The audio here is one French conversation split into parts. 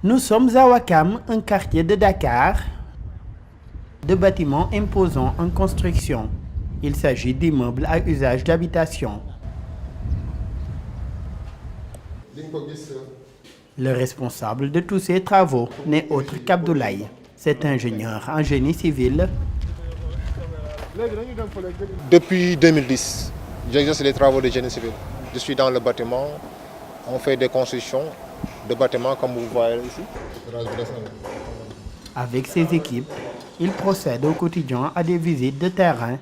Nous sommes à Ouakam, un quartier de Dakar, de bâtiments imposants en construction. Il s'agit d'immeubles à usage d'habitation. Le responsable de tous ces travaux n'est autre qu'Abdoulaye. Cet ingénieur en génie civil. Depuis 2010, j'exerce les travaux de génie civil. Je suis dans le bâtiment, on fait des constructions de bâtiments comme vous voyez ici. Avec ses équipes, il procède au quotidien à des visites de terrain.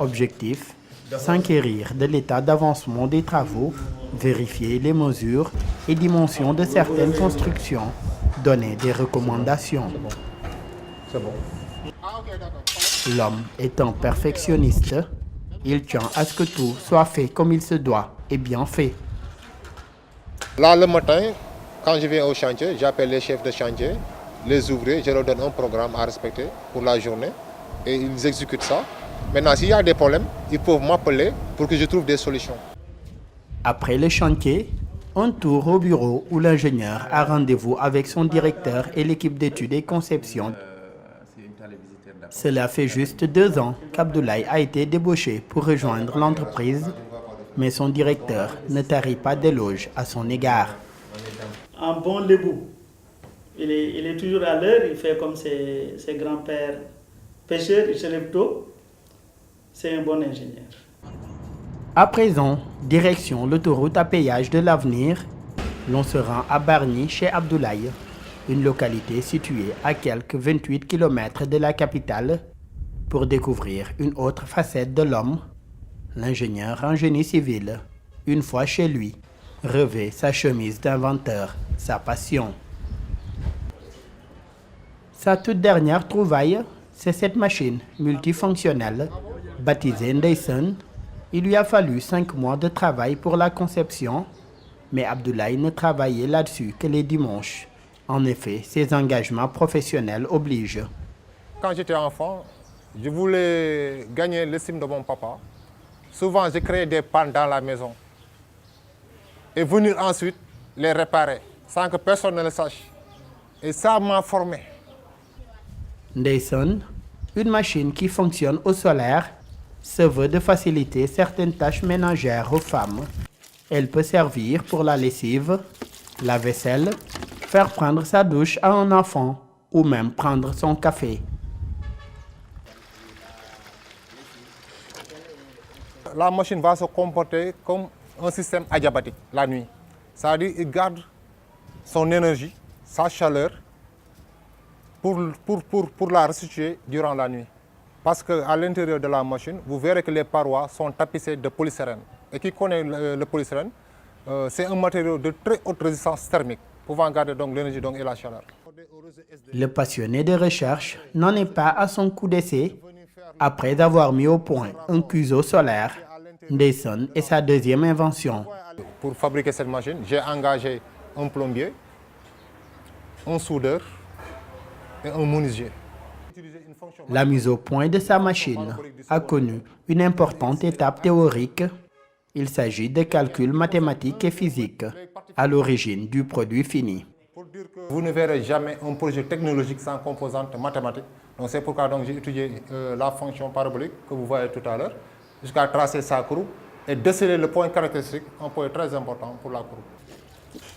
Objectif, s'enquérir de l'état d'avancement des travaux, vérifier les mesures et dimensions de certaines constructions, donner des recommandations. C'est bon. L'homme étant perfectionniste, il tient à ce que tout soit fait comme il se doit et bien fait. Là, le matin, quand je viens au chantier, j'appelle les chefs de chantier, les ouvriers, je leur donne un programme à respecter pour la journée et ils exécutent ça. Maintenant, s'il y a des problèmes, ils peuvent m'appeler pour que je trouve des solutions. Après le chantier, un tour au bureau où l'ingénieur a rendez-vous avec son directeur et l'équipe d'études et conception. Cela fait juste 2 ans qu'Abdoulaye a été débauché pour rejoindre l'entreprise, mais son directeur ne tarit pas d'éloges à son égard. Un bon lébou. Il est toujours à l'heure, il fait comme ses grands-pères pêcheurs, il se lève tôt. C'est un bon ingénieur. À présent, direction l'autoroute à péage de l'avenir, l'on se rend à Bargny chez Abdoulaye, une localité située à quelques 28 km de la capitale, pour découvrir une autre facette de l'homme, l'ingénieur en génie civil. Une fois chez lui, revêt sa chemise d'inventeur, sa passion. Sa toute dernière trouvaille, c'est cette machine multifonctionnelle, baptisée Ndeyson. Il lui a fallu 5 mois de travail pour la conception, mais Abdoulaye ne travaillait là-dessus que les dimanches. En effet, ses engagements professionnels obligent. Quand j'étais enfant, je voulais gagner l'estime de mon papa. Souvent, je créais des pannes dans la maison et venir ensuite les réparer sans que personne ne le sache. Et ça m'a formé. Ndeyson, une machine qui fonctionne au solaire, se veut de faciliter certaines tâches ménagères aux femmes. Elle peut servir pour la lessive, la vaisselle, faire prendre sa douche à un enfant ou même prendre son café. La machine va se comporter comme un système adiabatique la nuit. C'est-à-dire qu'il garde son énergie, sa chaleur pour la restituer durant la nuit. Parce qu'à l'intérieur de la machine, vous verrez que les parois sont tapissées de polystyrène. Et qui connaît le polystyrène, c'est un matériau de très haute résistance thermique, pouvant garder donc l'énergie et la chaleur. Le passionné de recherche n'en est pas à son coup d'essai. Après avoir mis au point un cuisot solaire, Ndeyson est sa deuxième invention. Pour fabriquer cette machine, j'ai engagé un plombier, un soudeur et un menuisier. La mise au point de sa machine a connu une importante étape théorique. Il s'agit de calculs mathématiques et physiques à l'origine du produit fini. Vous ne verrez jamais un projet technologique sans composante mathématique. C'est pourquoi j'ai étudié la fonction parabolique que vous voyez tout à l'heure, jusqu'à tracer sa courbe et déceler le point caractéristique, un point très important pour la courbe.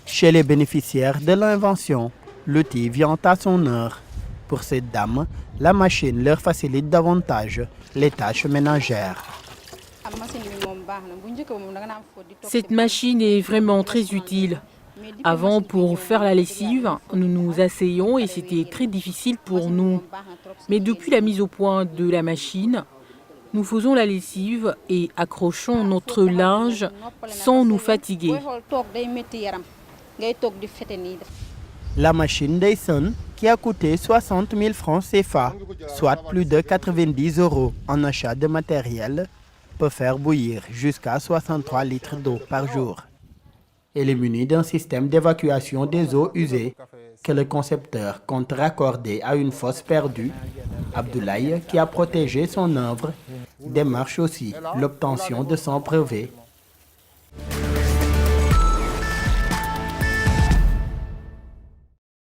Chez les bénéficiaires de l'invention, l'outil vient à son heure. Pour cette dame, la machine leur facilite davantage les tâches ménagères. Cette machine est vraiment très utile. Avant, pour faire la lessive, nous nous asseyons et c'était très difficile pour nous. Mais depuis la mise au point de la machine, nous faisons la lessive et accrochons notre linge sans nous fatiguer. La machine Ndeyson, qui a coûté 60 000 francs CFA, soit plus de 90 € en achat de matériel, peut faire bouillir jusqu'à 63 litres d'eau par jour. Elle est munie d'un système d'évacuation des eaux usées que le concepteur compte raccorder à une fosse perdue. Abdoulaye, qui a protégé son œuvre, démarche aussi l'obtention de son brevet